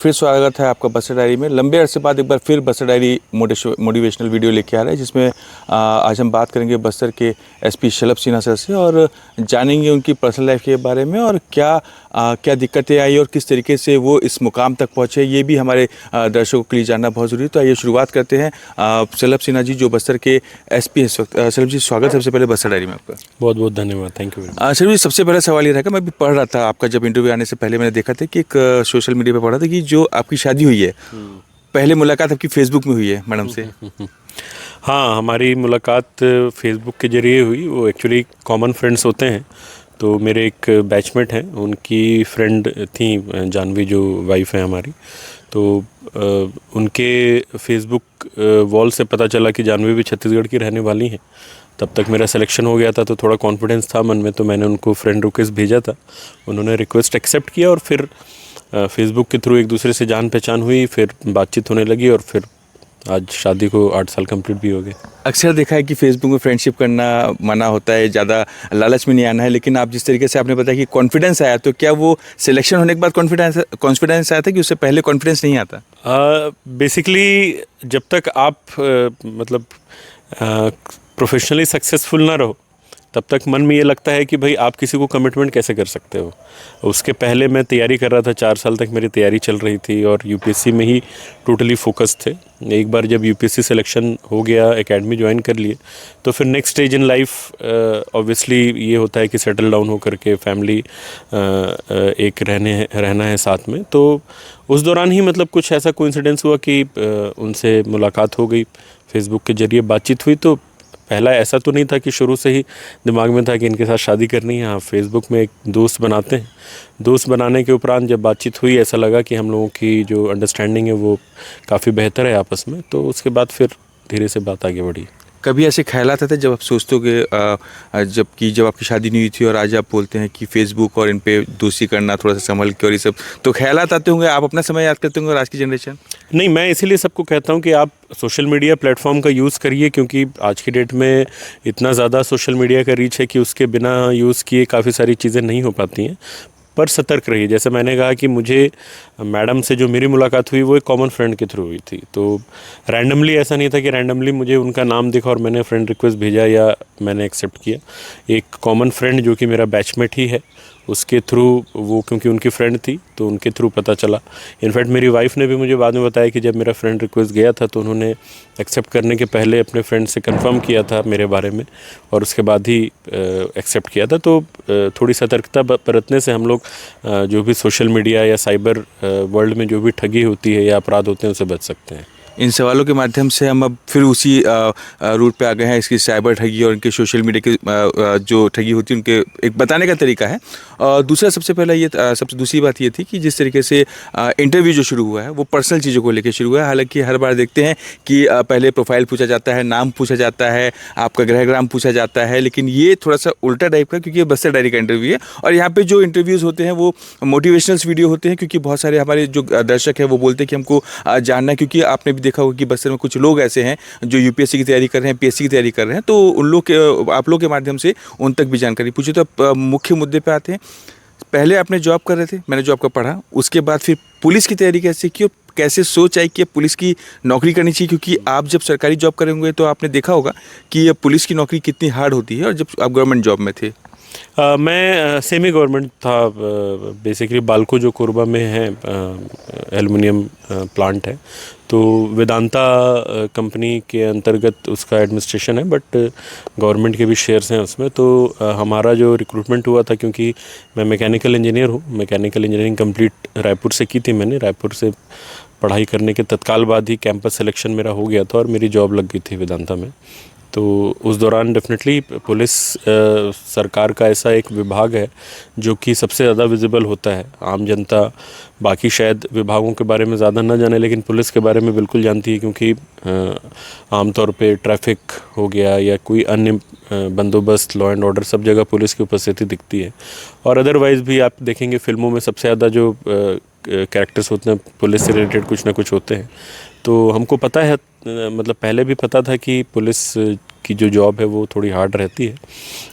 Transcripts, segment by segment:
फिर स्वागत है आपका बस्तर डायरी में। लंबे अरसे बाद एक बार फिर बस्तर डायरी मोटिवेशनल वीडियो लेके आ रहा है, जिसमें आज हम बात करेंगे बस्तर के एसपी शलभ सिन्हा सर से और जानेंगे उनकी पर्सनल लाइफ के बारे में और क्या दिक्कतें आई और किस तरीके से वो इस मुकाम तक पहुँचे, ये भी हमारे दर्शकों के लिए जानना बहुत ज़रूरी है। तो आइए शुरुआत करते हैं। शलभ सिन्हा जी जो बस्तर के एसपी हैं इस वक्त। शलभ जी स्वागत सबसे पहले बस्तर डायरी में आपका। बहुत बहुत धन्यवाद, थैंक यू। शलभ जी सबसे पहला सवाल ये रहेगा, मैं भी पढ़ रहा था आपका जब इंटरव्यू आने से पहले मैंने देखा था कि एक सोशल मीडिया पर पढ़ा था कि जो आपकी शादी हुई है पहले मुलाकात आपकी फेसबुक में हुई है मैडम से। हाँ, हमारी मुलाकात फेसबुक के जरिए हुई। वो एक्चुअली कॉमन फ्रेंड्स होते हैं। तो मेरे एक बैचमेट हैं, उनकी फ्रेंड थी जानवी, जो वाइफ है हमारी। तो उनके फेसबुक वॉल से पता चला कि जानवी भी छत्तीसगढ़ की रहने वाली हैं। तब तक मेरा सिलेक्शन हो गया था, तो थोड़ा कॉन्फिडेंस था मन में, तो मैंने उनको फ्रेंड रिक्वेस्ट भेजा था। उन्होंने रिक्वेस्ट एक्सेप्ट किया और फिर फेसबुक के थ्रू एक दूसरे से जान पहचान हुई, फिर बातचीत होने लगी और फिर आज शादी को 8 साल कंप्लीट भी हो गए। अक्सर देखा है कि फेसबुक में फ्रेंडशिप करना मना होता है, ज़्यादा लालच में नहीं आना है, लेकिन आप जिस तरीके से आपने बताया कि कॉन्फिडेंस आया, तो क्या वो सिलेक्शन होने के बाद कॉन्फिडेंस आया था कि उससे पहले कॉन्फिडेंस नहीं आता? बेसिकली जब तक आप मतलब प्रोफेशनली सक्सेसफुल ना रहो तब तक मन में ये लगता है कि भाई आप किसी को कमिटमेंट कैसे कर सकते हो। उसके पहले मैं तैयारी कर रहा था, 4 साल तक मेरी तैयारी चल रही थी और यूपीएससी में ही टोटली फोकस थे। एक बार जब यूपीएससी सिलेक्शन हो गया, एकेडमी ज्वाइन कर लिए, तो फिर next stage in life obviously ये होता है कि सेटल डाउन होकर के फैमिली एक रहना है साथ में। तो उस दौरान ही मतलब कुछ ऐसा कोइंसिडेंस हुआ कि उनसे मुलाकात हो गई, फेसबुक के जरिए बातचीत हुई। तो पहला ऐसा तो नहीं था कि शुरू से ही दिमाग में था कि इनके साथ शादी करनी है। हाँ, फेसबुक में एक दोस्त बनाते हैं। दोस्त बनाने के उपरांत जब बातचीत हुई, ऐसा लगा कि हम लोगों की जो अंडरस्टैंडिंग है वो काफ़ी बेहतर है आपस में। तो उसके बाद फिर धीरे से बात आगे बढ़ी। कभी ऐसे ख्यालात आते जब आप सोचते हो कि जब आपकी शादी नहीं हुई थी और आज आप बोलते हैं कि फेसबुक और इन पे दोस्ती करना थोड़ा सा संभल के और ये सब, तो ख्यालात आते होंगे, आप अपना समय याद करते होंगे और आज की जनरेशन? नहीं, मैं इसीलिए सबको कहता हूँ कि आप सोशल मीडिया प्लेटफॉर्म का यूज़ करिए, क्योंकि आज की डेट में इतना ज़्यादा सोशल मीडिया का रीच है कि उसके बिना यूज़ किए काफ़ी सारी चीज़ें नहीं हो पाती हैं। पर सतर्क रहिए। जैसे मैंने कहा कि मुझे मैडम से जो मेरी मुलाकात हुई वो एक कॉमन फ्रेंड के थ्रू हुई थी। तो रैंडमली ऐसा नहीं था कि रैंडमली मुझे उनका नाम दिखा और मैंने फ्रेंड रिक्वेस्ट भेजा या मैंने एक्सेप्ट किया। एक कॉमन फ्रेंड जो कि मेरा बैचमेट ही है, उसके थ्रू वो, क्योंकि उनकी फ्रेंड थी तो उनके थ्रू पता चला। इनफैक्ट मेरी वाइफ ने भी मुझे बाद में बताया कि जब मेरा फ्रेंड रिक्वेस्ट गया था तो उन्होंने एक्सेप्ट करने के पहले अपने फ्रेंड से कंफर्म किया था मेरे बारे में और उसके बाद ही एक्सेप्ट किया था। तो थोड़ी सतर्कता बरतने से हम लोग जो भी सोशल मीडिया या साइबर वर्ल्ड में जो भी ठगी होती है या अपराध होते हैं उससे बच सकते हैं। इन सवालों के माध्यम से हम अब फिर उसी रूट पे आ गए हैं, इसकी साइबर ठगी और इनके सोशल मीडिया की जो ठगी होती है उनके एक बताने का तरीका है। दूसरा सबसे पहला ये सबसे दूसरी बात ये थी कि जिस तरीके से इंटरव्यू जो शुरू हुआ है वो पर्सनल चीज़ों को लेकर शुरू हुआ है। हालांकि हर बार देखते हैं कि पहले प्रोफाइल पूछा जाता है, नाम पूछा जाता है, आपका गृहग्राम पूछा जाता है, लेकिन ये थोड़ा सा उल्टा टाइप का, क्योंकि ये बस्तर डायरी का इंटरव्यू है और यहाँ पे जो इंटरव्यूज़ होते हैं वो मोटिवेशनल वीडियो होते हैं। क्योंकि बहुत सारे हमारे जो दर्शक हैं वो बोलते हैं कि हमको जानना है, क्योंकि आपने भी देखा होगा कि बस्तर में कुछ लोग ऐसे हैं जो यूपीएससी की तैयारी कर रहे हैं, पीएससी की तैयारी कर रहे हैं, तो उन लोग के आप लोग के माध्यम से उन तक भी जानकारी पूछे। तो अब मुख्य मुद्दे पे आते हैं। पहले आपने जॉब कर रहे थे, मैंने जो आपका पढ़ा, उसके बाद फिर पुलिस की तैयारी कैसे की और कैसे सोच आई कि पुलिस की नौकरी करनी चाहिए? क्योंकि आप जब सरकारी जॉब करेंगे तो आपने देखा होगा कि ये पुलिस की नौकरी कितनी हार्ड होती है, और जब आप गवर्नमेंट जॉब में थे। मैं सेमी गवर्नमेंट था। बेसिकली बालको जो कोरबा में है एल्युमिनियम प्लांट है, तो वेदांता कंपनी के अंतर्गत उसका एडमिनिस्ट्रेशन है, बट गवर्नमेंट के भी शेयर्स हैं उसमें। तो हमारा जो रिक्रूटमेंट हुआ था, क्योंकि मैं मैकेनिकल इंजीनियर हूँ, मैकेनिकल इंजीनियरिंग कंप्लीट रायपुर से की थी मैंने। रायपुर से पढ़ाई करने के तत्काल बाद ही कैंपस सिलेक्शन मेरा हो गया था और मेरी जॉब लग गई थी वेदांता में। तो उस दौरान डेफिनेटली पुलिस सरकार का ऐसा एक विभाग है जो कि सबसे ज़्यादा विजिबल होता है। आम जनता बाकी शायद विभागों के बारे में ज़्यादा ना जाने, लेकिन पुलिस के बारे में बिल्कुल जानती है, क्योंकि आमतौर पे ट्रैफिक हो गया या कोई अन्य बंदोबस्त, लॉ एंड ऑर्डर, सब जगह पुलिस की उपस्थिति दिखती है। और अदरवाइज़ भी आप देखेंगे फिल्मों में सबसे ज़्यादा जो कैरेक्टर्स होते हैं पुलिस से रिलेटेड कुछ ना कुछ होते हैं। तो हमको पता है, मतलब पहले भी पता था कि पुलिस की जो जॉब है वो थोड़ी हार्ड रहती है।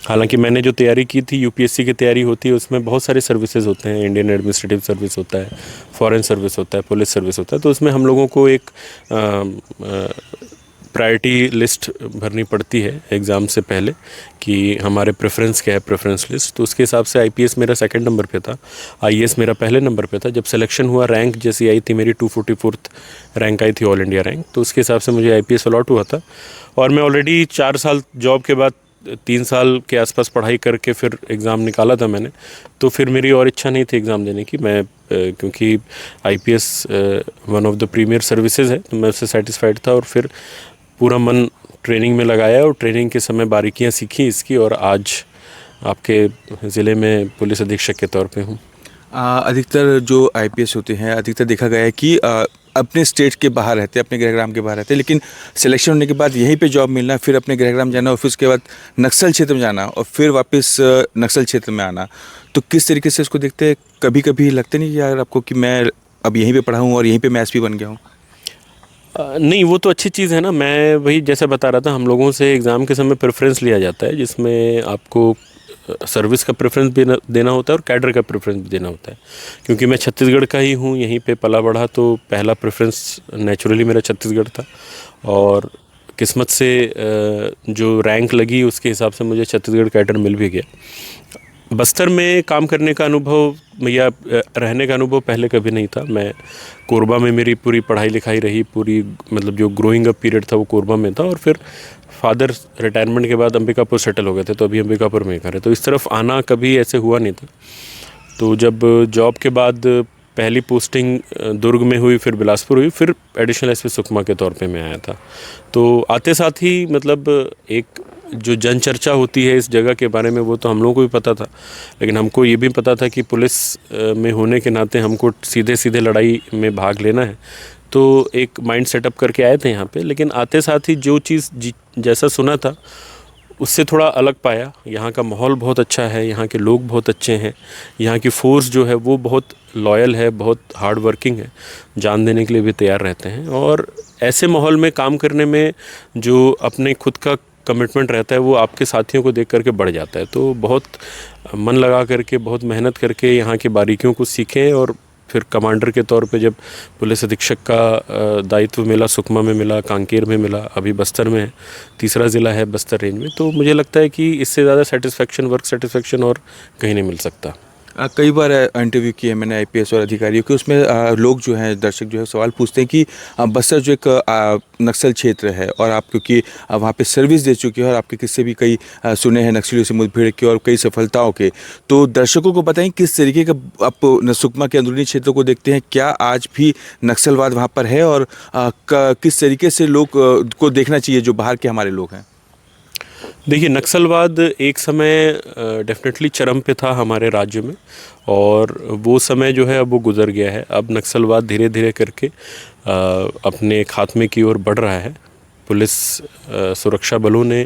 हालांकि मैंने जो तैयारी की थी, यूपीएससी की तैयारी होती है, उसमें बहुत सारे सर्विसेज होते हैं। इंडियन एडमिनिस्ट्रेटिव सर्विस होता है, फॉरेन सर्विस होता है, पुलिस सर्विस होता है। तो उसमें हम लोगों को एक प्रायोरिटी लिस्ट भरनी पड़ती है एग्ज़ाम से पहले कि हमारे प्रेफरेंस क्या है, प्रेफरेंस लिस्ट। तो उसके हिसाब से आईपीएस मेरा सेकंड नंबर पे था, आईएएस मेरा पहले नंबर पे था। जब सिलेक्शन हुआ, रैंक जैसी आई थी मेरी 244th रैंक आई थी, ऑल इंडिया रैंक। तो उसके हिसाब से मुझे आईपीएस अलॉट हुआ था। और मैं ऑलरेडी 4 साल जॉब के बाद 3 साल के आसपास पढ़ाई करके फिर एग्ज़ाम निकाला था मैंने। तो फिर मेरी और इच्छा नहीं थी एग्ज़ाम देने की। मैं क्योंकि IPS one of the premier services है, तो मैं उससे सेटिस्फाइड था और फिर पूरा मन ट्रेनिंग में लगाया और ट्रेनिंग के समय बारीकियां सीखी इसकी, और आज आपके ज़िले में पुलिस अधीक्षक के तौर पे हूँ। अधिकतर जो आईपीएस होते हैं, अधिकतर देखा गया है कि अपने स्टेट के बाहर रहते हैं, अपने गृहग्राम के बाहर रहते हैं, लेकिन सिलेक्शन होने के बाद यहीं पे जॉब मिलना, फिर अपने गृहग्राम जाना और फिर उसके बाद नक्सल क्षेत्र में जाना और फिर वापस नक्सल क्षेत्र में आना। तो किस तरीके से इसको देखते हैं? कभी कभी लगते नहीं कि यार आपको कि मैं अब यहीं पे पढ़ा हूँ और यहीं पे मैं एसपी बन गया हूँ? नहीं, वो तो अच्छी चीज़ है ना। मैं वही जैसे बता रहा था, हम लोगों से एग्ज़ाम के समय प्रेफरेंस लिया जाता है, जिसमें आपको सर्विस का प्रेफरेंस भी देना होता है और कैडर का प्रेफरेंस भी देना होता है। क्योंकि मैं छत्तीसगढ़ का ही हूँ, यहीं पे पला बढ़ा, तो पहला प्रेफरेंस नेचुरली मेरा छत्तीसगढ़ था। और किस्मत से जो रैंक लगी उसके हिसाब से मुझे छत्तीसगढ़ कैडर मिल भी गया। बस्तर में काम करने का अनुभव या रहने का अनुभव पहले कभी नहीं था। मैं कोरबा में मेरी पूरी पढ़ाई लिखाई रही, पूरी मतलब जो ग्रोइंग अप पीरियड था वो कोरबा में था। और फिर फादर रिटायरमेंट के बाद अंबिकापुर सेटल हो गए थे, तो अभी अंबिकापुर में ही घर है। तो इस तरफ आना कभी ऐसे हुआ नहीं था। तो जब जॉब के बाद पहली पोस्टिंग दुर्ग में हुई, फिर बिलासपुर हुई, फिर एडिशनल एसपी सुकमा के तौर पे मैं आया था। तो आते साथ ही मतलब एक जो जनचर्चा होती है इस जगह के बारे में, वो तो हम लोगों को भी पता था, लेकिन हमको ये भी पता था कि पुलिस में होने के नाते हमको सीधे सीधे लड़ाई में भाग लेना है। तो एक माइंड सेटअप करके आए थे यहाँ पे। लेकिन आते साथ ही जो चीज़ जैसा सुना था उससे थोड़ा अलग पाया। यहाँ का माहौल बहुत अच्छा है, यहाँ के लोग बहुत अच्छे हैं, यहाँ की फ़ोर्स जो है वो बहुत लॉयल है, बहुत हार्ड वर्किंग है, जान देने के लिए भी तैयार रहते हैं। और ऐसे माहौल में काम करने में जो अपने खुद का कमिटमेंट रहता है वो आपके साथियों को देख करके बढ़ जाता है। तो बहुत मन लगा करके, बहुत मेहनत करके यहाँ की बारीकियों को सीखें। और फिर कमांडर के तौर पे जब पुलिस अधीक्षक का दायित्व मिला, सुकमा में मिला, कांकेर में मिला, अभी बस्तर में है, तीसरा ज़िला है बस्तर रेंज में, तो मुझे लगता है कि इससे ज़्यादा सेटिस्फेक्शन, वर्क सेटिस्फेक्शन और कहीं नहीं मिल सकता। कई बार इंटरव्यू किए मैंने आईपीएस और अधिकारियों के, उसमें लोग जो हैं, दर्शक जो है, सवाल पूछते हैं कि बस्तर जो एक नक्सल क्षेत्र है और आप क्योंकि वहाँ पे सर्विस दे चुके हैं और आपके किस्से भी कई सुने हैं नक्सलियों से मुठभेड़ के और कई सफलताओं के, तो दर्शकों को बताएं किस तरीके का आप सुकमा के अंदरूनी क्षेत्रों को देखते हैं? क्या आज भी नक्सलवाद वहाँ पर है और किस तरीके से लोग को देखना चाहिए जो बाहर के हमारे लोग हैं? देखिए, नक्सलवाद एक समय डेफिनेटली चरम पे था हमारे राज्य में, और वो समय जो है अब वो गुज़र गया है। अब नक्सलवाद धीरे धीरे करके अपने खात्मे की ओर बढ़ रहा है। पुलिस, सुरक्षा बलों ने,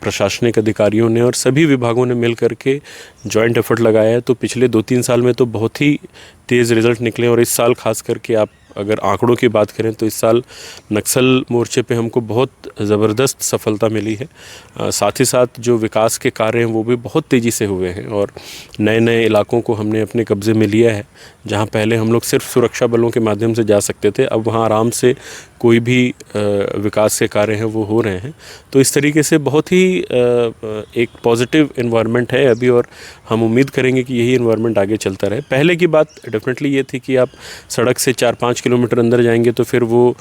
प्रशासनिक अधिकारियों ने और सभी विभागों ने मिल करके जॉइंट एफर्ट लगाया है। तो पिछले 2-3 साल में तो बहुत ही तेज़ रिज़ल्ट निकले, और इस साल खास करके आप अगर आंकड़ों की बात करें तो इस साल नक्सल मोर्चे पे हमको बहुत ज़बरदस्त सफलता मिली है। साथ ही साथ जो विकास के कार्य हैं वो भी बहुत तेज़ी से हुए हैं, और नए नए इलाकों को हमने अपने कब्ज़े में लिया है। जहां पहले हम लोग सिर्फ सुरक्षा बलों के माध्यम से जा सकते थे, अब वहां आराम से कोई भी विकास के कार्य हैं वो हो रहे हैं। तो इस तरीके से बहुत ही एक पॉजिटिव इन्वायरमेंट है अभी, और हम उम्मीद करेंगे कि यही इन्वायरमेंट आगे चलता रहे। पहले की बात डेफिनेटली ये थी कि आप सड़क से 4-5 किलोमीटर अंदर जाएंगे तो फिर वो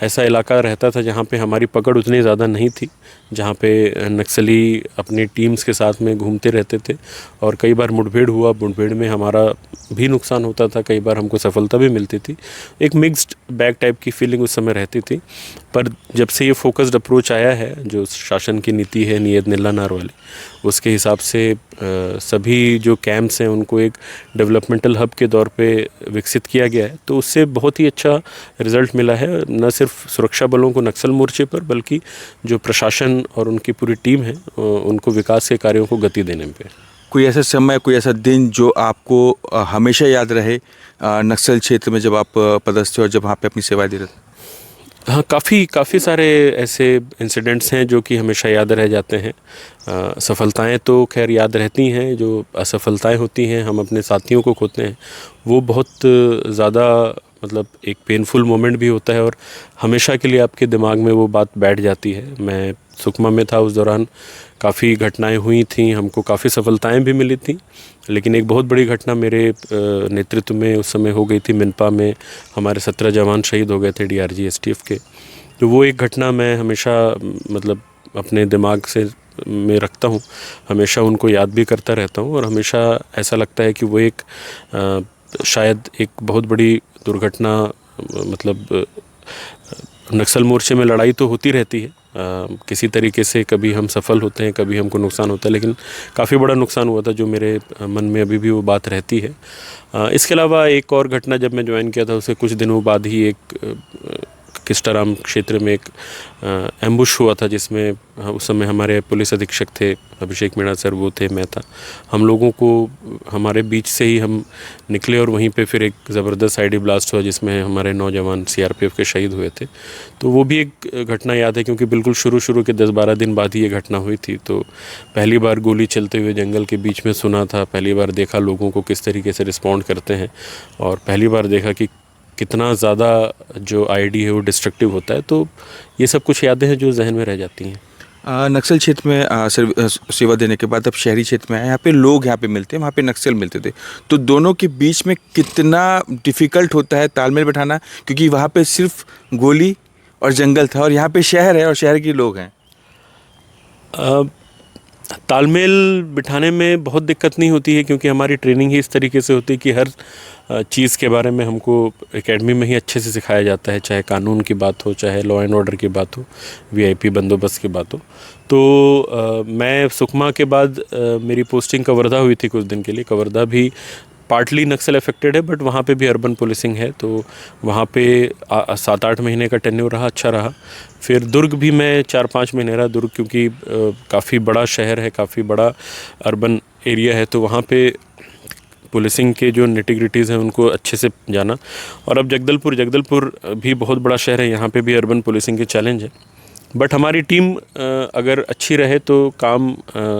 ऐसा इलाका रहता था जहाँ पे हमारी पकड़ उतनी ज़्यादा नहीं थी, जहाँ पे नक्सली अपनी टीम्स के साथ में घूमते रहते थे, और कई बार मुठभेड़ हुआ, मुठभेड़ में हमारा भी नुकसान होता था, कई बार हमको सफलता भी मिलती थी। एक मिक्स्ड बैग टाइप की फीलिंग उस समय रहती थी। पर जब से ये फोकस्ड अप्रोच आया है, जो शासन की नीति है नियत निल्लानार वाली, उसके हिसाब से सभी जो कैंप्स हैं उनको एक डेवलपमेंटल हब के तौर पे विकसित किया गया है। तो उससे बहुत ही अच्छा रिज़ल्ट मिला है, न सिर्फ सुरक्षा बलों को नक्सल मोर्चे पर, बल्कि जो प्रशासन और उनकी पूरी टीम है उनको विकास के कार्यों को गति देने पे। कोई ऐसा समय, कोई ऐसा दिन जो आपको हमेशा याद रहे नक्सल क्षेत्र में जब आप पदस्थ थे और जब वहाँ पे अपनी सेवाएं दे रहे थे? हाँ, काफ़ी सारे ऐसे इंसिडेंट्स हैं जो कि हमेशा याद रह जाते हैं। सफलताएं तो खैर याद रहती हैं, जो असफलताएं होती हैं, हम अपने साथियों को खोते हैं, वो बहुत ज़्यादा मतलब एक पेनफुल मोमेंट भी होता है और हमेशा के लिए आपके दिमाग में वो बात बैठ जाती है। मैं सुकमा में था, उस दौरान काफ़ी घटनाएं हुई थी, हमको काफ़ी सफलताएं भी मिली थी, लेकिन एक बहुत बड़ी घटना मेरे नेतृत्व में उस समय हो गई थी। मिनपा में हमारे 17 जवान शहीद हो गए थे डीआरजी एसटीएफ के। तो वो एक घटना मैं हमेशा मतलब अपने दिमाग से में रखता हूँ, हमेशा उनको याद भी करता रहता हूँ और हमेशा ऐसा लगता है कि वो एक शायद एक बहुत बड़ी दुर्घटना, मतलब नक्सल मोर्चे में लड़ाई तो होती रहती है, किसी तरीके से कभी हम सफल होते हैं, कभी हमको नुकसान होता है, लेकिन काफ़ी बड़ा नुकसान हुआ था जो मेरे मन में अभी भी वो बात रहती है। इसके अलावा एक और घटना, जब मैं ज्वाइन किया था उससे कुछ दिनों बाद ही एक किस्टाराम क्षेत्र में एक एम्बुश हुआ था, जिसमें उस समय हमारे पुलिस अधीक्षक थे अभिषेक मीणा सर, वो थे, मैं था। हम लोगों को हमारे बीच से ही हम निकले और वहीं पे फिर एक ज़बरदस्त आईडी ब्लास्ट हुआ जिसमें हमारे नौजवान सीआरपीएफ के शहीद हुए थे। तो वो भी एक घटना याद है, क्योंकि बिल्कुल शुरू के 10-12 दिन बाद ही ये घटना हुई थी। तो पहली बार गोली चलते हुए जंगल के बीच में सुना था, पहली बार देखा लोगों को किस तरीके से रिस्पॉन्ड करते हैं, और पहली बार देखा कि कितना ज़्यादा जो आईडी है वो डिस्ट्रक्टिव होता है। तो ये सब कुछ यादें हैं जो जहन में रह जाती हैं। नक्सल क्षेत्र में सेवा देने के बाद अब शहरी क्षेत्र में आए, यहाँ पे लोग यहाँ पे मिलते हैं, वहाँ पे नक्सल मिलते थे, तो दोनों के बीच में कितना डिफ़िकल्ट होता है तालमेल बैठाना, क्योंकि वहाँ पे सिर्फ गोली और जंगल था और यहाँ पे शहर है और शहर के लोग हैं। तालमेल बिठाने में बहुत दिक्कत नहीं होती है, क्योंकि हमारी ट्रेनिंग ही इस तरीके से होती है कि हर चीज़ के बारे में हमको एकेडमी में ही अच्छे से सिखाया जाता है, चाहे कानून की बात हो, चाहे लॉ एंड ऑर्डर की बात हो, वीआईपी बंदोबस्त की बात हो। तो मैं सुकमा के बाद मेरी पोस्टिंग कवर्धा हुई थी कुछ दिन के लिए। कवर्धा भी पार्टली नक्सल अफेक्टेड है, बट वहाँ पे भी अर्बन पुलिसिंग है, तो वहाँ पे 7-8 महीने का टेन्योर रहा, अच्छा रहा। फिर दुर्ग भी मैं 4-5 महीने रहा। दुर्ग क्योंकि काफ़ी बड़ा शहर है, काफ़ी बड़ा अर्बन एरिया है, तो वहाँ पे पुलिसिंग के जो निटिग्रिटीज़ हैं उनको अच्छे से जाना। और अब जगदलपुर भी बहुत बड़ा शहर है, यहाँ पे भी अर्बन पुलिसिंग के चैलेंज है, बट हमारी टीम अगर अच्छी रहे तो काम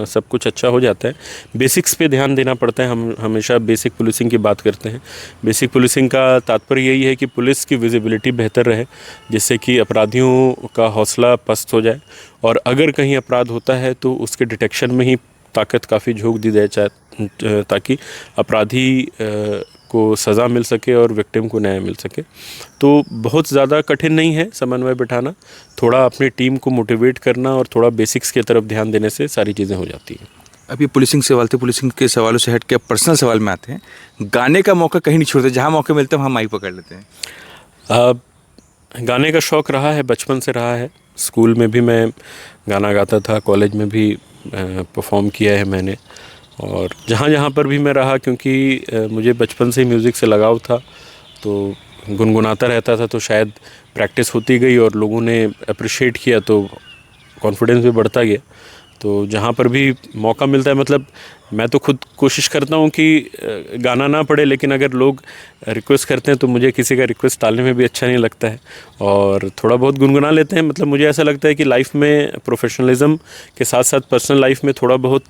सब कुछ अच्छा हो जाता है। बेसिक्स पे ध्यान देना पड़ता है, हम हमेशा बेसिक पुलिसिंग की बात करते हैं। बेसिक पुलिसिंग का तात्पर्य यही है कि पुलिस की विजिबिलिटी बेहतर रहे, जिससे कि अपराधियों का हौसला पस्त हो जाए, और अगर कहीं अपराध होता है तो उसके डिटेक्शन में ही ताकत काफ़ी झोंक दी जाए, ताकि अपराधी को सज़ा मिल सके और विक्टिम को न्याय मिल सके। तो बहुत ज़्यादा कठिन नहीं है समन्वय बिठाना, थोड़ा अपनी टीम को मोटिवेट करना और थोड़ा बेसिक्स की तरफ ध्यान देने से सारी चीज़ें हो जाती हैं। अभी पुलिसिंग सवाल थे, पुलिसिंग के सवालों से हट के पर्सनल सवाल में आते हैं। गाने का मौका कहीं नहीं छोड़ते, जहाँ मौके मिलते हैं वहाँ माइक पकड़ लेते हैं। गाने का शौक़ रहा है, बचपन से रहा है। स्कूल में भी मैं गाना गाता था, कॉलेज में भी परफॉर्म किया है मैंने, और जहाँ पर भी मैं रहा, क्योंकि मुझे बचपन से ही म्यूज़िक से लगाव था, तो गुनगुनाता रहता था, तो शायद प्रैक्टिस होती गई और लोगों ने अप्रिशिएट किया, तो कॉन्फिडेंस भी बढ़ता गया। तो जहाँ पर भी मौका मिलता है, मतलब मैं तो खुद कोशिश करता हूँ कि गाना ना पड़े, लेकिन अगर लोग रिक्वेस्ट करते हैं तो मुझे किसी का रिक्वेस्ट टालने में भी अच्छा नहीं लगता है, और थोड़ा बहुत गुनगुना लेते हैं। मतलब मुझे ऐसा लगता है कि लाइफ में प्रोफेशनलिज्म के साथ साथ पर्सनल लाइफ में थोड़ा बहुत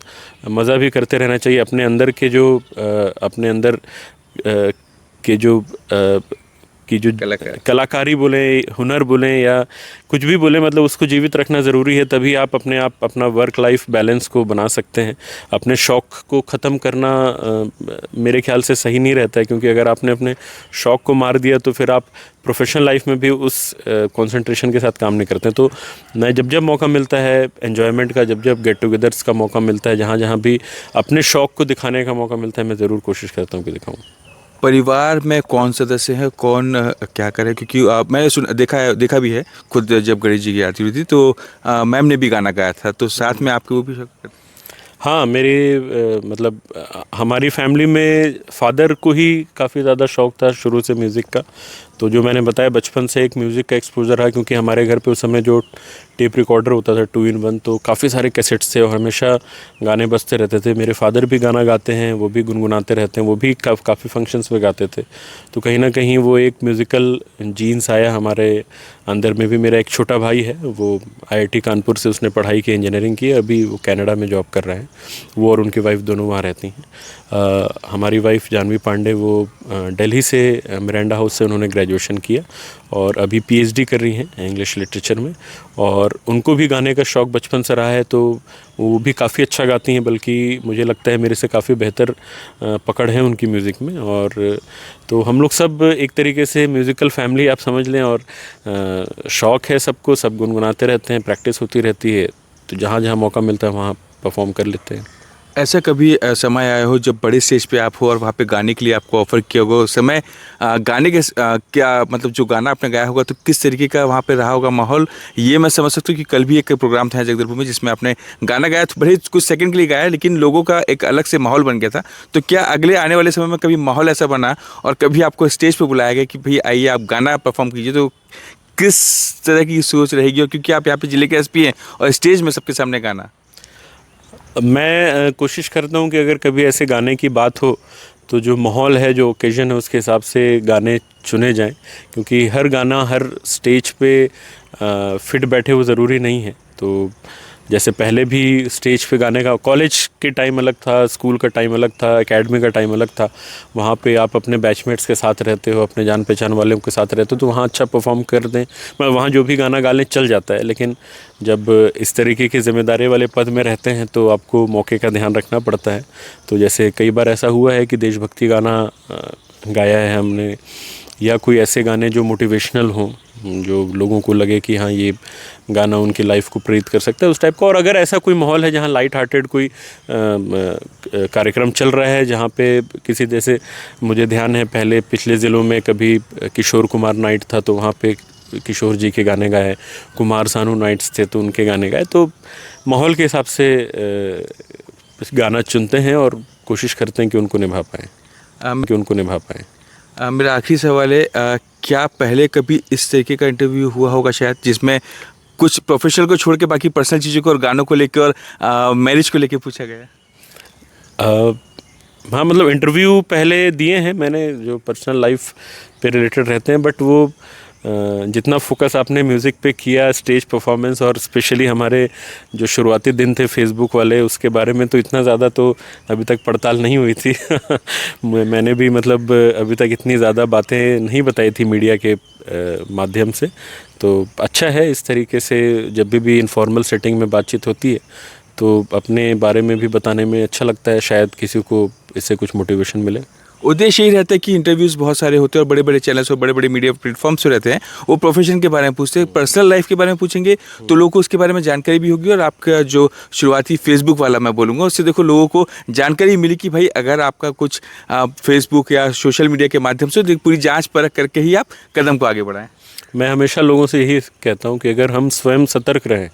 मज़ा भी करते रहना चाहिए। अपने अंदर के जो कि जो कलाकारी बोले, हुनर बोले या कुछ भी बोले, मतलब उसको जीवित रखना ज़रूरी है, तभी आप अपना वर्क लाइफ बैलेंस को बना सकते हैं। अपने शौक़ को ख़त्म करना मेरे ख्याल से सही नहीं रहता है, क्योंकि अगर आपने अपने शौक़ को मार दिया तो फिर आप प्रोफेशनल लाइफ में भी उस कंसंट्रेशन के साथ काम नहीं करते। तो मैं जब मौका मिलता है एन्जॉयमेंट का, जब गेट टुगेदर्स का मौका मिलता है, जहाँ भी अपने शौक़ को दिखाने का मौका मिलता है, मैं ज़रूर कोशिश करता हूँ कि दिखाऊँ। परिवार में कौन सदस्य है, कौन क्या करे, क्योंकि मैंने देखा भी है खुद, जब गणेश जी की आरती हुई थी तो मैम ने भी गाना गाया था, तो साथ में आपके वो भी हाँ, मतलब हमारी फैमिली में फादर को ही काफ़ी ज़्यादा शौक़ था शुरू से म्यूज़िक का, तो जो मैंने बताया बचपन से एक म्यूज़िक का एक्सपोजर रहा, क्योंकि हमारे घर पे उस समय जो टेप रिकॉर्डर होता था 2 in 1, तो काफ़ी सारे कैसेट्स थे और हमेशा गाने बजते रहते थे। मेरे फादर भी गाना गाते हैं, वो भी गुनगुनाते रहते हैं, वो भी काफ़ी फंक्शंस में गाते थे। तो कहीं ना कहीं वो एक म्यूज़िकल जीन्स आया हमारे अंदर में भी। मेरा एक छोटा भाई है, वो IIT कानपुर से उसने पढ़ाई की, इंजीनियरिंग की, अभी वो कनाडा में जॉब कर रहे हैं। वो और उनकी वाइफ दोनों वहाँ रहती हैं। हमारी वाइफ जानवी पांडे, वो दिल्ली से मिरांडा हाउस से उन्होंने ग्रेजुएशन किया और अभी PhD कर रही हैं इंग्लिश लिटरेचर में। और उनको भी गाने का शौक़ बचपन से रहा है, तो वो भी काफ़ी अच्छा गाती हैं, बल्कि मुझे लगता है मेरे से काफ़ी बेहतर पकड़ है उनकी म्यूज़िक में। और तो हम लोग सब एक तरीके से म्यूज़िकल फैमिली आप समझ लें। और शौक़ है सबको, सब गुनगुनाते रहते हैं, प्रैक्टिस होती रहती है, तो जहाँ जहाँ मौका मिलता है वहाँ परफॉर्म कर लेते हैं। ऐसा कभी समय आया हो जब बड़े स्टेज पे आप हो और वहाँ पे गाने के लिए आपको ऑफ़र किया होगा, उस समय गाने के क्या मतलब जो गाना आपने गाया होगा तो किस तरीके का वहाँ पे रहा होगा माहौल? ये मैं समझ सकता हूँ कि कल भी एक प्रोग्राम था जगदलपुर में जिसमें आपने गाना गाया, तो भले कुछ सेकंड के लिए गाया लेकिन लोगों का एक अलग से माहौल बन गया था। तो क्या अगले आने वाले समय में कभी माहौल ऐसा बना और कभी आपको स्टेज पर बुलाया गया कि भाई आइए आप गाना परफॉर्म कीजिए, तो किस तरह की सोच रहेगी? और क्योंकि आप यहाँ पे जिले के SP हैं और स्टेज में सबके सामने गाना। मैं कोशिश करता हूँ कि अगर कभी ऐसे गाने की बात हो तो जो माहौल है, जो ओकेज़न है, उसके हिसाब से गाने चुने जाएं, क्योंकि हर गाना हर स्टेज पे फिट बैठे वो ज़रूरी नहीं है। तो जैसे पहले भी स्टेज पे गाने का, कॉलेज के टाइम अलग था, स्कूल का टाइम अलग था, एकेडमी का टाइम अलग था। वहाँ पे आप अपने बैचमेट्स के साथ रहते हो, अपने जान पहचान वालों के साथ रहते हो, तो वहाँ अच्छा परफॉर्म कर दें, मतलब वहाँ जो भी गाना गा लें चल जाता है। लेकिन जब इस तरीके की जिम्मेदारी वाले पद में रहते हैं तो आपको मौके का ध्यान रखना पड़ता है। तो जैसे कई बार ऐसा हुआ है कि देशभक्ति गाना गाया है हमने, या कोई ऐसे गाने जो मोटिवेशनल हों, जो लोगों को लगे कि हाँ ये गाना उनकी लाइफ को प्रेरित कर सकता है, उस टाइप का। और अगर ऐसा कोई माहौल है जहाँ लाइट हार्टेड कोई कार्यक्रम चल रहा है, जहाँ पे किसी, जैसे मुझे ध्यान है पहले पिछले ज़िलों में कभी किशोर कुमार नाइट था, तो वहाँ पे किशोर जी के गाने गाए, कुमार सानू नाइट्स थे तो उनके गाने गाए। तो माहौल के हिसाब से गाना चुनते हैं और कोशिश करते हैं कि उनको निभा पाएँ। मेरा आखिरी सवाल है, क्या पहले कभी इस तरीके का इंटरव्यू हुआ होगा शायद जिसमें कुछ प्रोफेशनल को छोड़ के बाकी पर्सनल चीज़ों को और गानों को लेकर और मैरिज को लेकर पूछा गया? हाँ, मतलब इंटरव्यू पहले दिए हैं मैंने जो पर्सनल लाइफ पे रिलेटेड रहते हैं, बट वो जितना फोकस आपने म्यूज़िक पे किया, स्टेज परफॉर्मेंस, और स्पेशली हमारे जो शुरुआती दिन थे फेसबुक वाले, उसके बारे में तो इतना ज़्यादा तो अभी तक पड़ताल नहीं हुई थी। मैंने भी मतलब अभी तक इतनी ज़्यादा बातें नहीं बताई थी मीडिया के माध्यम से। तो अच्छा है इस तरीके से जब भी इनफॉर्मल सेटिंग में बातचीत होती है तो अपने बारे में भी बताने में अच्छा लगता है, शायद किसी को इससे कुछ मोटिवेशन मिले। उद्देश्य यही रहता है कि इंटरव्यूज़ बहुत सारे होते हैं और बड़े बड़े चैनल्स और बड़े बड़े मीडिया प्लेटफॉर्म्स रहते हैं, वो प्रोफेशन के बारे में पूछते हैं, पर्सनल लाइफ के बारे में पूछेंगे तो लोगों को उसके बारे में जानकारी भी होगी। और आपका जो शुरुआती फेसबुक वाला मैं बोलूँगा, उससे देखो लोगों को जानकारी मिली कि भाई अगर आपका कुछ फेसबुक या सोशल मीडिया के माध्यम से पूरी जाँच परख करके ही आप कदम को आगे बढ़ाएँ। मैं हमेशा लोगों से यही कहता हूँ कि अगर हम स्वयं सतर्क रहें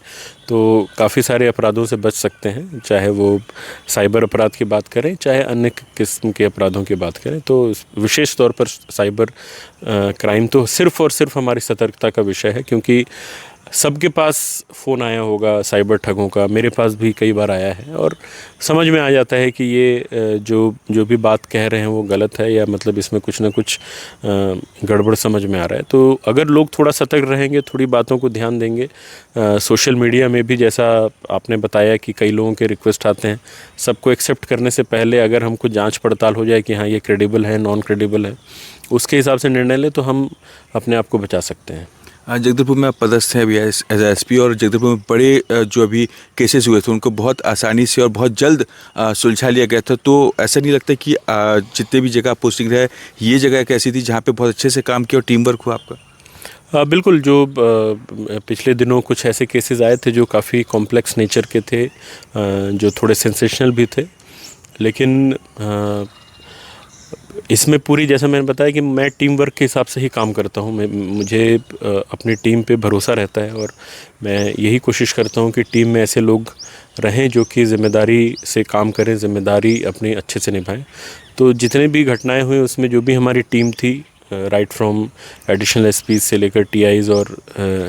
तो काफ़ी सारे अपराधों से बच सकते हैं, चाहे वो साइबर अपराध की बात करें, चाहे अन्य किस्म के अपराधों की बात करें। तो विशेष तौर पर साइबर क्राइम तो सिर्फ़ और सिर्फ हमारी सतर्कता का विषय है, क्योंकि सबके पास फ़ोन आया होगा साइबर ठगों का, मेरे पास भी कई बार आया है, और समझ में आ जाता है कि ये जो भी बात कह रहे हैं वो गलत है, या मतलब इसमें कुछ ना कुछ गड़बड़ समझ में आ रहा है। तो अगर लोग थोड़ा सतर्क रहेंगे, थोड़ी बातों को ध्यान देंगे, सोशल मीडिया में भी जैसा आपने बताया कि कई लोगों के रिक्वेस्ट आते हैं, सबको एक्सेप्ट करने से पहले अगर हमको जाँच पड़ताल हो जाए कि हाँ ये क्रेडिबल है, नॉन क्रेडिबल है, उसके हिसाब से निर्णय लें तो हम अपने आप को बचा सकते हैं। जगदलपुर में आप पदस्थ हैं अभी एज SP, और जगदलपुर में बड़े जो अभी केसेस हुए थे उनको बहुत आसानी से और बहुत जल्द सुलझा लिया गया था। तो ऐसा नहीं लगता कि जितने भी जगह पोस्टिंग रहे, ये जगह एक ऐसी थी जहाँ पे बहुत अच्छे से काम किया और टीम वर्क हुआ आपका? बिल्कुल। जो पिछले दिनों कुछ ऐसे केसेस आए थे जो काफ़ी कॉम्प्लेक्स नेचर के थे, जो थोड़े सेंसेशनल भी थे, लेकिन इसमें पूरी, जैसा मैंने बताया कि मैं टीम वर्क के हिसाब से ही काम करता हूँ। मुझे अपनी टीम पे भरोसा रहता है, और मैं यही कोशिश करता हूँ कि टीम में ऐसे लोग रहें जो कि ज़िम्मेदारी से काम करें, ज़िम्मेदारी अपनी अच्छे से निभाएं। तो जितने भी घटनाएं हुई उसमें जो भी हमारी टीम थी राइट फ्रॉम एडिशनल एसपी से लेकर टीआईज और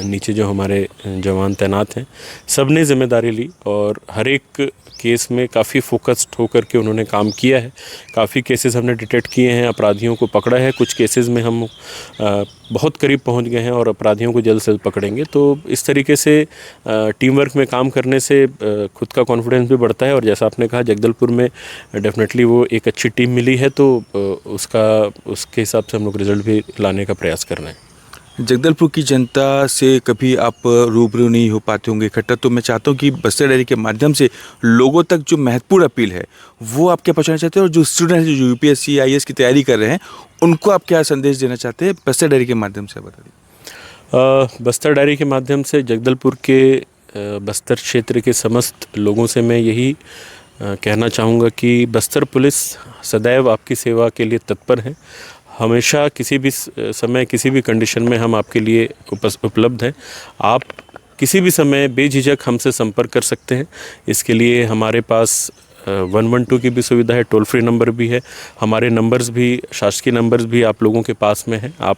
नीचे जो हमारे जवान तैनात हैं, सब ने जिम्मेदारी ली और हर एक केस में काफ़ी फोकस्ड होकर के उन्होंने काम किया है। काफ़ी केसेस हमने डिटेक्ट किए हैं, अपराधियों को पकड़ा है, कुछ केसेस में हम बहुत करीब पहुंच गए हैं और अपराधियों को जल्द से जल्द पकड़ेंगे। तो इस तरीके से टीम वर्क में काम करने से खुद का कॉन्फिडेंस भी बढ़ता है और जैसा आपने कहा जगदलपुर में डेफिनेटली वो एक अच्छी टीम मिली है, तो उसके हिसाब से हम लोग रिजल्ट भी लाने का प्रयास कर रहे हैं। जगदलपुर की जनता से कभी आप रूबरू नहीं हो पाते होंगे इकट्ठा, तो मैं चाहता हूँ कि बस्तर डायरी के माध्यम से लोगों तक जो महत्वपूर्ण अपील है वो आप क्या पहुँचाना चाहते हैं, और जो स्टूडेंट जो यूपीएससी आईएएस की तैयारी कर रहे हैं उनको आप क्या संदेश देना चाहते हैं बस्तर डायरी के माध्यम से, बता दीजिए। बस्तर डायरी के माध्यम से जगदलपुर के बस्तर क्षेत्र के समस्त लोगों से मैं यही कहना चाहूँगा कि बस्तर पुलिस सदैव आपकी सेवा के लिए तत्पर है। हमेशा किसी भी समय किसी भी कंडीशन में हम आपके लिए उपलब्ध हैं। आप किसी भी समय बेझिझक हमसे संपर्क कर सकते हैं। इसके लिए हमारे पास 112 की भी सुविधा है, टोल फ्री नंबर भी है, हमारे नंबर्स भी, शासकीय नंबर्स भी आप लोगों के पास में हैं, आप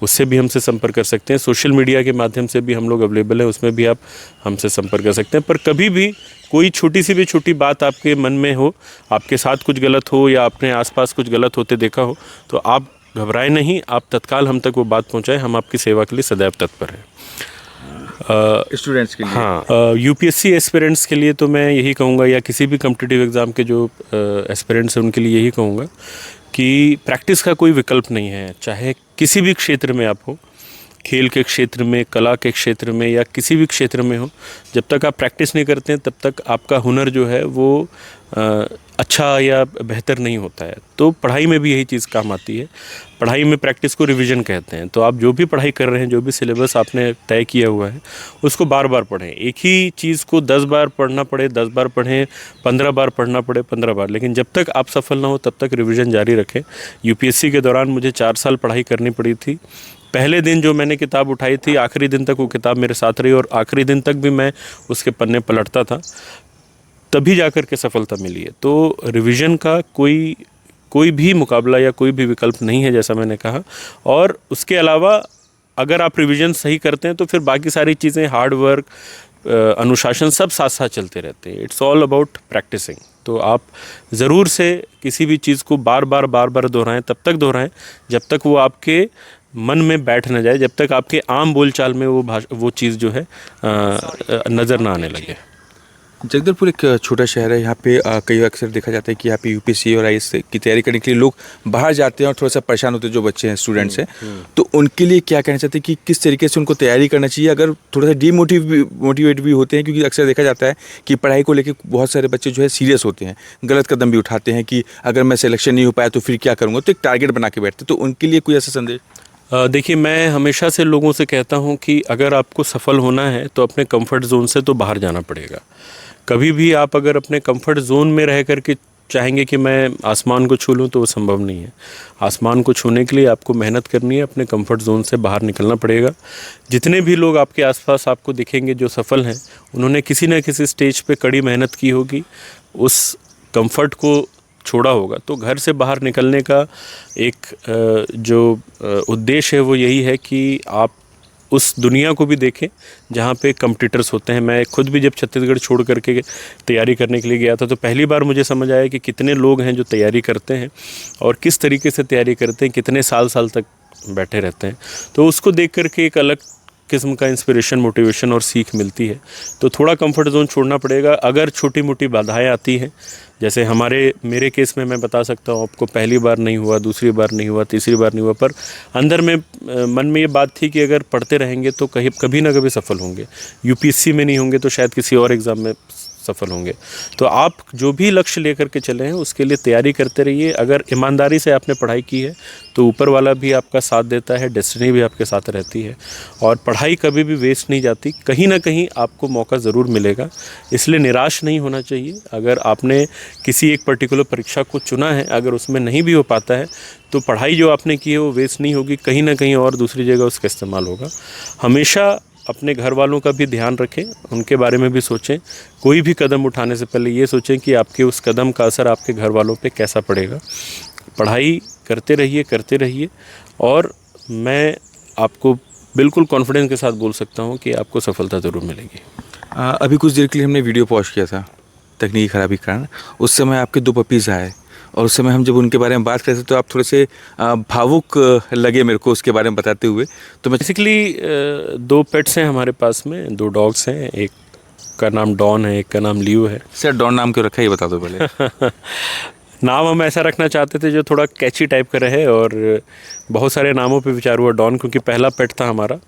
उससे भी हमसे संपर्क कर सकते हैं। सोशल मीडिया के माध्यम से भी हम लोग अवेलेबल हैं, उसमें भी आप हमसे संपर्क कर सकते हैं। पर कभी भी कोई छोटी सी भी छोटी बात आपके मन में हो, आपके साथ कुछ गलत हो या अपने आसपास कुछ गलत होते देखा हो, तो आप घबराए नहीं, आप तत्काल हम तक वो बात पहुंचाएं। हम आपकी सेवा के लिए सदैव तत्पर हैं। स्टूडेंट्स के लिए, हाँ, यूपीएससी एस्पिरेंट्स के लिए तो मैं यही कहूँगा, या किसी भी कॉम्पिटिटिव एग्ज़ाम के जो एस्पिरेंट्स हैं उनके लिए यही कहूँगा कि प्रैक्टिस का कोई विकल्प नहीं है। चाहे किसी भी क्षेत्र में आप हो, खेल के क्षेत्र में, कला के क्षेत्र में या किसी भी क्षेत्र में हो, जब तक आप प्रैक्टिस नहीं करते हैं तब तक आपका हुनर जो है वो अच्छा या बेहतर नहीं होता है। तो पढ़ाई में भी यही चीज़ काम आती है। पढ़ाई में प्रैक्टिस को रिवीजन कहते हैं। तो आप जो भी पढ़ाई कर रहे हैं, जो भी सिलेबस आपने तय किया हुआ है, उसको बार बार पढ़ें। एक ही चीज़ को 10 बार पढ़ना पड़े 10 बार पढ़ें, 15 बार पढ़ना पड़े 15 बार, लेकिन जब तक आप सफल ना हो तब तक रिवीजन जारी रखें। यूपीएससी के दौरान मुझे 4 साल पढ़ाई करनी पड़ी थी। पहले दिन जो मैंने किताब उठाई थी, आखिरी दिन तक वो किताब मेरे साथ रही और आखिरी दिन तक भी मैं उसके पन्ने पलटता था, तभी जाकर के सफलता मिली है। तो रिवीजन का कोई भी मुकाबला या कोई भी विकल्प नहीं है, जैसा मैंने कहा। और उसके अलावा अगर आप रिवीजन सही करते हैं तो फिर बाकी सारी चीज़ें, हार्ड वर्क, अनुशासन, सब साथ साथ चलते रहते हैं। It's all about practicing. तो आप ज़रूर से किसी भी चीज़ को बार बार दोहराएं, तब तक दोहराएं जब तक वो आपके मन में बैठ न जाए, जब तक आपके आम बोलचाल में वो चीज़ जो है नज़र ना आने लगे। जगदलपुर एक छोटा शहर है, यहाँ पे कई अक्सर देखा जाता है कि यहाँ पे यूपीएससी और आईएएस की तैयारी करने के लिए लोग बाहर जाते हैं और थोड़ा सा परेशान होते हैं, जो बच्चे हैं, स्टूडेंट्स हैं। तो उनके लिए क्या कहना चाहते हैं कि किस तरीके से उनको तैयारी करना चाहिए, अगर थोड़ा सा मोटिवेट भी होते हैं, क्योंकि अक्सर देखा जाता है कि पढ़ाई को लेकर बहुत सारे बच्चे जो है सीरियस होते हैं, गलत कदम भी उठाते हैं कि अगर मैं सिलेक्शन नहीं हो पाया तो फिर क्या करूँगा, तो एक टारगेट बना के बैठते। तो उनके लिए कोई ऐसा संदेश? देखिए, मैं हमेशा से लोगों से कहता हूँ कि अगर आपको सफल होना है तो अपने कंफर्ट जोन से तो बाहर जाना पड़ेगा। कभी भी आप अगर अपने कंफर्ट जोन में रह करके चाहेंगे कि मैं आसमान को छू लूँ, तो वो संभव नहीं है। आसमान को छूने के लिए आपको मेहनत करनी है, अपने कंफर्ट जोन से बाहर निकलना पड़ेगा। जितने भी लोग आपके आसपास आपको दिखेंगे जो सफल हैं, उन्होंने किसी न किसी स्टेज पे कड़ी मेहनत की होगी, उस कंफर्ट को छोड़ा होगा। तो घर से बाहर निकलने का एक जो उद्देश्य है वो यही है कि आप उस दुनिया को भी देखें जहाँ पे कॉम्पिटिटर्स होते हैं। मैं खुद भी जब छत्तीसगढ़ छोड़ करके तैयारी करने के लिए गया था, तो पहली बार मुझे समझ आया कि कितने लोग हैं जो तैयारी करते हैं और किस तरीके से तैयारी करते हैं, कितने साल तक बैठे रहते हैं। तो उसको देख करके एक अलग किस्म का इंस्पिरेशन, मोटिवेशन और सीख मिलती है। तो थोड़ा कंफर्ट जोन छोड़ना पड़ेगा। अगर छोटी मोटी बाधाएं आती हैं, जैसे मेरे केस में मैं बता सकता हूँ आपको, पहली बार नहीं हुआ, दूसरी बार नहीं हुआ, तीसरी बार नहीं हुआ, पर अंदर में मन में ये बात थी कि अगर पढ़ते रहेंगे तो कभी ना कभी सफल होंगे। यूपीएससी में नहीं होंगे तो शायद किसी और एग्ज़ाम में सफल होंगे। तो आप जो भी लक्ष्य लेकर के चले हैं उसके लिए तैयारी करते रहिए। अगर ईमानदारी से आपने पढ़ाई की है तो ऊपर वाला भी आपका साथ देता है, डेस्टिनी भी आपके साथ रहती है, और पढ़ाई कभी भी वेस्ट नहीं जाती। कहीं ना कहीं आपको मौका ज़रूर मिलेगा, इसलिए निराश नहीं होना चाहिए। अगर आपने किसी एक पर्टिकुलर परीक्षा को चुना है, अगर उसमें नहीं भी हो पाता है तो पढ़ाई जो आपने की है वो वेस्ट नहीं होगी, कहीं ना कहीं और दूसरी जगह उसका इस्तेमाल होगा। हमेशा अपने घर वालों का भी ध्यान रखें, उनके बारे में भी सोचें। कोई भी कदम उठाने से पहले ये सोचें कि आपके उस कदम का असर आपके घर वालों पे कैसा पड़ेगा। पढ़ाई करते रहिए और मैं आपको बिल्कुल कॉन्फिडेंस के साथ बोल सकता हूँ कि आपको सफलता ज़रूर मिलेगी। अभी कुछ देर के लिए हमने वीडियो पॉज किया था तकनीकी खराबी के कारण। उस समय आपके 2 पपीज़ आए और उस समय हम जब उनके बारे में बात कर रहे थे तो आप थोड़े से भावुक लगे मेरे को उसके बारे में बताते हुए। तो मैं बेसिकली 2 पेट्स हैं हमारे पास में, 2 डॉग्स हैं, एक का नाम डॉन है, एक का नाम लियो है। सर डॉन नाम क्यों रखा है ये बता दो पहले। नाम हम ऐसा रखना चाहते थे जो थोड़ा कैची टाइप का रहे, और बहुत सारे नामों पे विचार हुआ डॉन, क्योंकि पहला पेट था हमारा,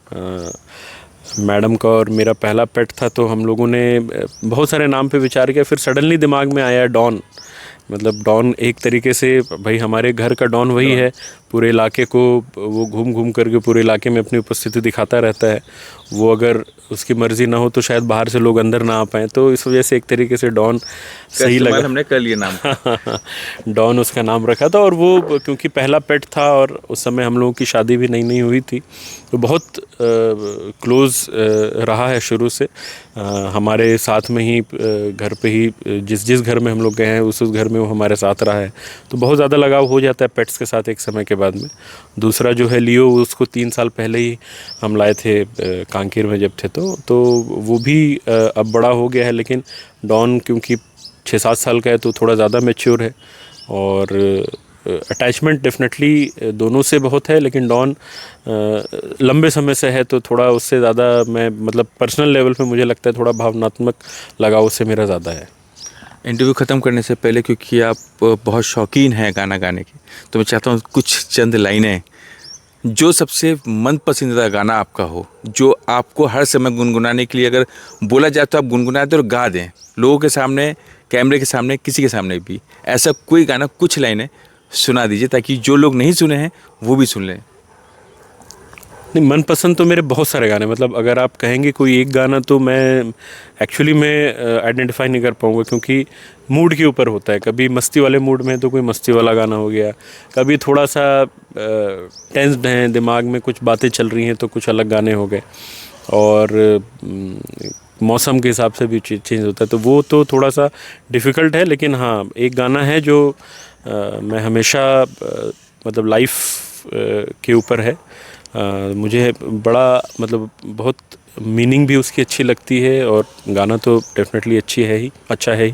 मैडम का और मेरा पहला पेट था, तो हम लोगों ने बहुत सारे नाम पे विचार किया। फिर सडनली दिमाग में आया डॉन। मतलब डॉन एक तरीके से भाई हमारे घर का डॉन वही है, पूरे इलाके को वो घूम घूम करके पूरे इलाके में अपनी उपस्थिति दिखाता रहता है। वो अगर उसकी मर्ज़ी ना हो तो शायद बाहर से लोग अंदर ना आ पाएँ, तो इस वजह से एक तरीके से डॉन सही लगा, हमने कर लिया नाम। डॉन उसका नाम रखा था। और वो क्योंकि पहला पेट था और उस समय हम लोगों की शादी भी नई हुई थी, तो बहुत क्लोज़ रहा है शुरू से। हमारे साथ में ही घर पे ही जिस घर में हम लोग गए हैं उस घर में वो हमारे साथ रहा है, तो बहुत ज़्यादा लगाव हो जाता है पेट्स के साथ एक समय के बाद में। दूसरा जो है लियो, उसको 3 साल पहले ही हम लाए थे कांकेर में जब थे, तो वो भी अब बड़ा हो गया है। लेकिन डॉन क्योंकि 6-7 साल का है तो थोड़ा ज़्यादा मैच्योर है, और अटैचमेंट डेफिनेटली दोनों से बहुत है, लेकिन डॉन लंबे समय से है तो थोड़ा उससे ज़्यादा मैं मतलब पर्सनल लेवल पे मुझे लगता है थोड़ा भावनात्मक लगाव उससे मेरा ज़्यादा है। इंटरव्यू ख़त्म करने से पहले, क्योंकि आप बहुत शौकीन हैं गाना गाने की, तो मैं चाहता हूँ कुछ चंद लाइनें जो सबसे मन पसंदीदा गाना आपका हो, जो आपको हर समय गुनगुनाने के लिए अगर बोला जाए तो आप गुनगुना दें और गा दें लोगों के सामने, कैमरे के सामने, किसी के सामने भी। ऐसा कोई गाना, कुछ लाइनें सुना दीजिए ताकि जो लोग नहीं सुने हैं वो भी सुन लें। नहीं, मनपसंद तो मेरे बहुत सारे गाने, मतलब अगर आप कहेंगे कोई एक गाना तो मैं एक्चुअली मैं आइडेंटिफाई नहीं कर पाऊँगा, क्योंकि मूड के ऊपर होता है। कभी मस्ती वाले मूड में तो कोई मस्ती वाला गाना हो गया, कभी थोड़ा सा टेंस्ड हैं, दिमाग में कुछ बातें चल रही हैं तो कुछ अलग गाने हो गए, और मौसम के हिसाब से भी चेंज होता है, तो वो तो थोड़ा सा डिफ़िकल्ट है। लेकिन हाँ, एक गाना है जो मैं हमेशा मतलब लाइफ के ऊपर है, मुझे बड़ा मतलब बहुत मीनिंग भी उसकी अच्छी लगती है, और गाना तो डेफिनेटली अच्छा है ही,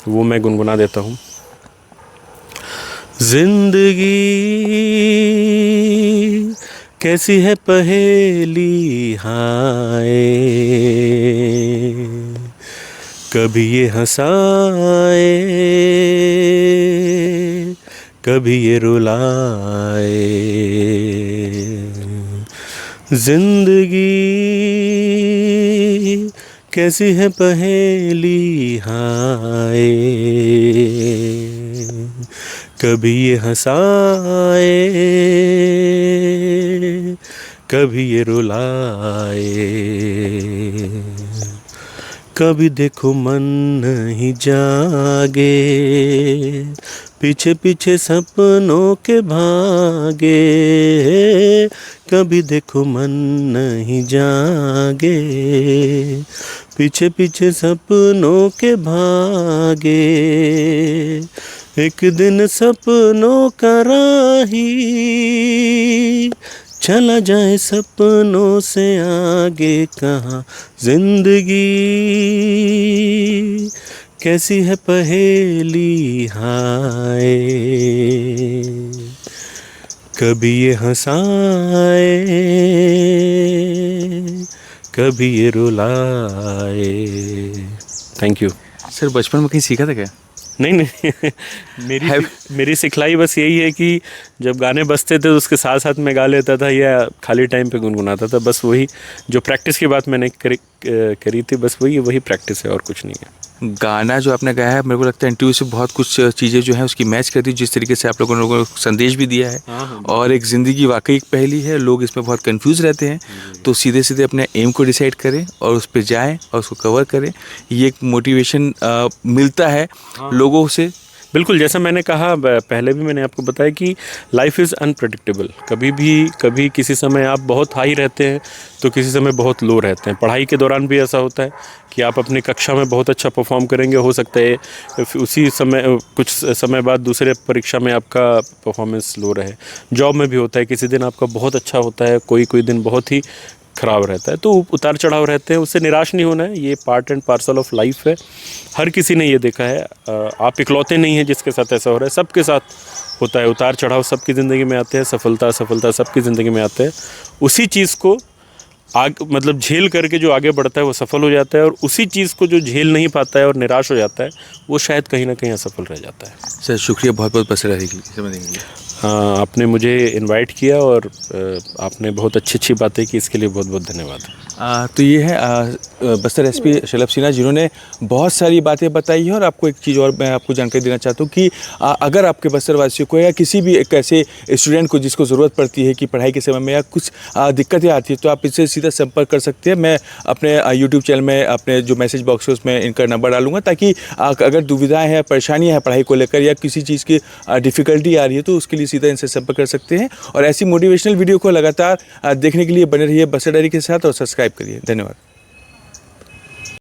वो मैं गुनगुना देता हूँ। जिंदगी कैसी है पहेली हाय, कभी ये हंसाए कभी ये रुलाए। जिंदगी कैसी है पहेली हाय, कभी ये हंसाए कभी ये रुलाए। कभी देखो मन नहीं जागे, पीछे पीछे सपनों के भागे। कभी देखो मन नहीं जागे, पीछे पीछे सपनों के भागे। एक दिन सपनों का राही चला जाए सपनों से आगे कहाँ। जिंदगी कैसी है पहेली हाय, कभी ये हंसाए कभी ये रुलाए। Thank you. सर बचपन में कहीं सीखा था क्या? नहीं मेरी सिखलाई बस यही है कि जब गाने बजते थे तो उसके साथ साथ मैं गा लेता था या खाली टाइम पे गुनगुनाता था। बस वही जो प्रैक्टिस की बात मैंने करी थी, बस वही प्रैक्टिस है और कुछ नहीं है। गाना जो आपने गाया है, मेरे को लगता है इंटरव्यू से बहुत कुछ चीज़ें जो हैं उसकी मैच करती है, जिस तरीके से आप लोगों ने संदेश भी दिया है। और एक ज़िंदगी वाकई एक पहेली है, लोग इसमें बहुत कंफ्यूज रहते हैं, तो सीधे सीधे अपने एम को डिसाइड करें और उस पर जाएं और उसको कवर करें। ये एक मोटिवेशन मिलता है लोगों से बिल्कुल, जैसा मैंने कहा पहले भी मैंने आपको बताया कि लाइफ इज़ अनप्रेडिक्टेबल। कभी किसी समय आप बहुत हाई रहते हैं तो किसी समय बहुत लो रहते हैं। पढ़ाई के दौरान भी ऐसा होता है कि आप अपनी कक्षा में बहुत अच्छा परफॉर्म करेंगे, हो सकता है उसी समय कुछ समय बाद दूसरे परीक्षा में आपका परफॉर्मेंस लो रहे। जॉब में भी होता है, किसी दिन आपका बहुत अच्छा होता है, कोई दिन बहुत ही ख़राब रहता है। तो उतार चढ़ाव रहते हैं, उससे निराश नहीं होना है, ये part and parcel of life है। हर किसी ने ये देखा है, आप इकलौते नहीं हैं जिसके साथ ऐसा हो रहा है, सबके साथ होता है। उतार चढ़ाव सबकी ज़िंदगी में आते हैं, सफलता सबकी ज़िंदगी में आते हैं। उसी चीज़ को मतलब झेल करके जो आगे बढ़ता है वो सफल हो जाता है, और उसी चीज़ को जो झेल नहीं पाता है और निराश हो जाता है वो शायद कहीं ना कहीं असफल रह जाता है। सर शुक्रिया बहुत बहुत बसरा रहेगी समय देने के लिए। आपने मुझे इनवाइट किया और आपने बहुत अच्छी बातें की, इसके लिए बहुत बहुत धन्यवाद। तो ये है बस्तर एसपी शलभ सिन्हा, जिन्होंने बहुत सारी बातें बताई हैं। और आपको एक चीज़ और मैं आपको जानकारी देना चाहता हूँ कि अगर आपके बस्तर वासियों को या किसी भी एक ऐसे स्टूडेंट को जिसको ज़रूरत पड़ती है कि पढ़ाई के समय में या कुछ दिक्कतें आती है, तो आप इससे सीधा संपर्क कर सकते हैं। मैं अपने यूट्यूब चैनल में अपने जो मैसेज बॉक्स है उसमें इनका नंबर डालूंगा, ताकि अगर दुविधाएँ हैं, परेशानियाँ हैं पढ़ाई को लेकर या किसी चीज़ की डिफ़िकल्टी आ रही है तो उसके लिए सीधा इनसे संपर्क कर सकते हैं। और ऐसी मोटिवेशनल वीडियो को लगातार देखने के लिए बने रहिए बस्तर डायरी के साथ और सब्सक्राइब करिए। धन्यवाद।